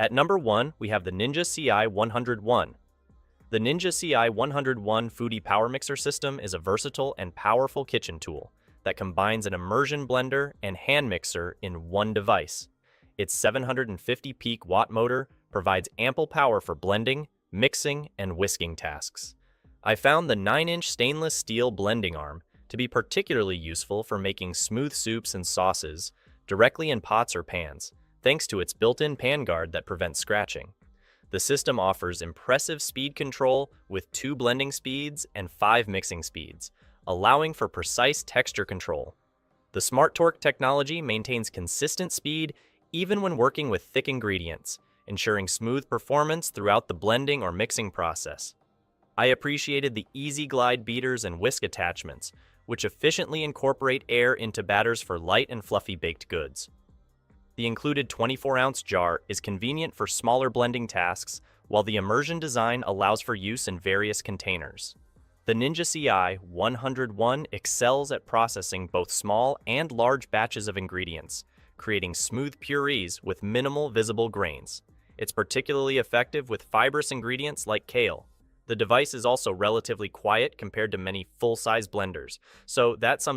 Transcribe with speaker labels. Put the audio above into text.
Speaker 1: At number 1, we have the Ninja CI101. The Ninja CI101 Foodie Power Mixer System is a versatile and powerful kitchen tool that combines an immersion blender and hand mixer in one device. Its 750 peak watt motor provides ample power for blending, mixing, and whisking tasks. I found the 9-inch stainless steel blending arm to be particularly useful for making smooth soups and sauces directly in pots or pans, thanks to its built-in pan guard that prevents scratching. The system offers impressive speed control with 2 blending speeds and 5 mixing speeds, allowing for precise texture control. The Smart Torque technology maintains consistent speed even when working with thick ingredients, ensuring smooth performance throughout the blending or mixing process. I appreciated the easy glide beaters and whisk attachments, which efficiently incorporate air into batters for light and fluffy baked goods. The included 24-ounce jar is convenient for smaller blending tasks, while the immersion design allows for use in various containers. The Ninja CI101 excels at processing both small and large batches of ingredients, creating smooth purees with minimal visible grains. It's particularly effective with fibrous ingredients like kale. The device is also relatively quiet compared to many full-size blenders, so that sums